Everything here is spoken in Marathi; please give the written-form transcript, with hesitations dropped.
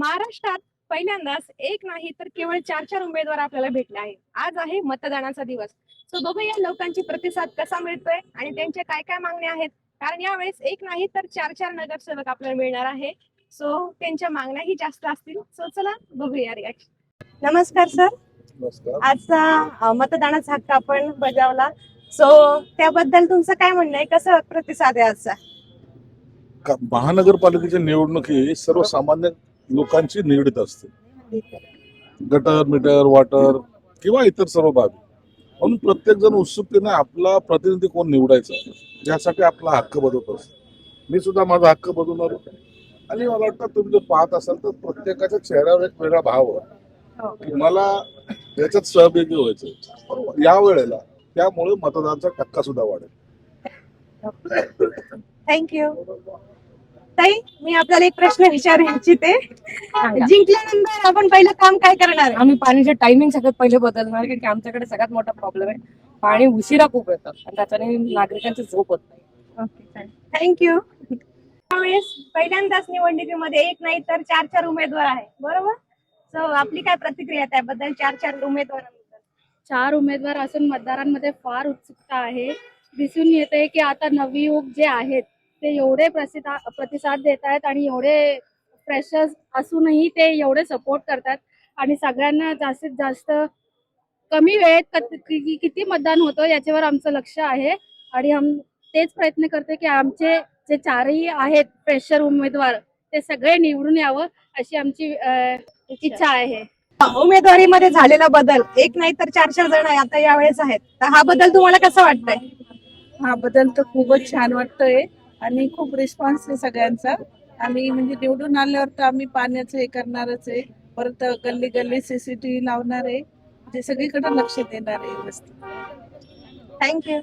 महाराष्ट्रात पहिल्यांदाच एक नाही तर केवळ 4 उमेदवार आपल्याला भेटले आहेत. आज आहे मतदानाचा दिवस. सो बघूया लोकांची प्रतिसाद कसा मिळतोय आणि त्यांच्या काय काय मागण्या आहेत. कारण यावेळेस एक नाही तर 4 नगरसेवक आपल्याला मिळणार आहे. सो त्यांच्या मागण्याही जास्त असतील. सो चला बघूया रिॲक्शन. नमस्कार सर. नमस्कार. आजचा मतदानाचा हक्क आपण बजावला. सो त्याबद्दल तुमचं काय म्हणणं आहे? कसं प्रतिसाद आहे आजचा? महानगरपालिकेची निवडणूक ही सर्वसामान्य लोकांची निगडीत असते. गटर मीटर वॉटर किंवा इतर सर्व बाबी, म्हणून प्रत्येक जण उत्सुकतेने आपला प्रतिनिधी कोण निवडायचा यासाठी आपला हक्क बजावत असतो. मी सुद्धा माझा हक्क बजावणार होतो आणि मला वाटतं तुम्ही जर पाहत असाल तर प्रत्येकाच्या चेहऱ्यावर एक वेगळा भाव आहे की मला याच्यात सहभागी व्हायचं या वेळेला. त्यामुळे मतदानाचा टक्का सुद्धा वाढेल. थँक्यू. ताई, मी आपल्याला एक प्रश्न विचारू इच्छिते. जिंकल्यानंतर आपण पहिलं काम काय करणार आहे? आम्ही पाण्याचे टायमिंग सगळ्यात पहिले बदलणार, कारण की आमच्याकडे सगळ्यात मोठा प्रॉब्लेम आहे, पाणी उशिरा खूप येतं आणि त्याच्याने नागरिकांची झोप होत नाही. Okay, thank you. त्यावेळेस पहिल्यांदाच निवडणुकीमध्ये एक नाही तर 4 उमेदवार आहे, बरोबर? सो आपली काय प्रतिक्रिया त्याबद्दल 4 उमेदवारांबद्दल? 4 उमेदवार असून मतदारांमध्ये फार उत्सुकता आहे. दिसून येते की आता नवयुवक जे आहेत ते एवढे प्रतिसाद देत आहेत आणि एवढे फ्रेशर्स असूनही ते एवढे सपोर्ट करतात आणि सगळ्यांना जास्तीत जास्त कमी वेळेत किती मतदान होतं याच्यावर आमचं लक्ष आहे आणि तेच प्रयत्न करते की आमचे जे 4ही आहेत फ्रेशर उमेदवार ते सगळे निवडून यावं अशी आमची इच्छा आहे. उमेदवारीमध्ये झालेला बदल एक नाही तर 4 जण आता यावेळेस आहेत, तर हा बदल तुम्हाला कसा वाटतंय? हा बदल तर खूपच छान वाटतोय आणि खूप रिस्पॉन्स आहे सगळ्यांचा. आम्ही म्हणजे निवडून आल्यावर तर आम्ही पाण्याचं हे करणारच आहे, परत गल्ली गल्ली CCTV लावणार आहे, म्हणजे सगळीकडे लक्ष देणार आहे व्यवस्थित. थँक्यू.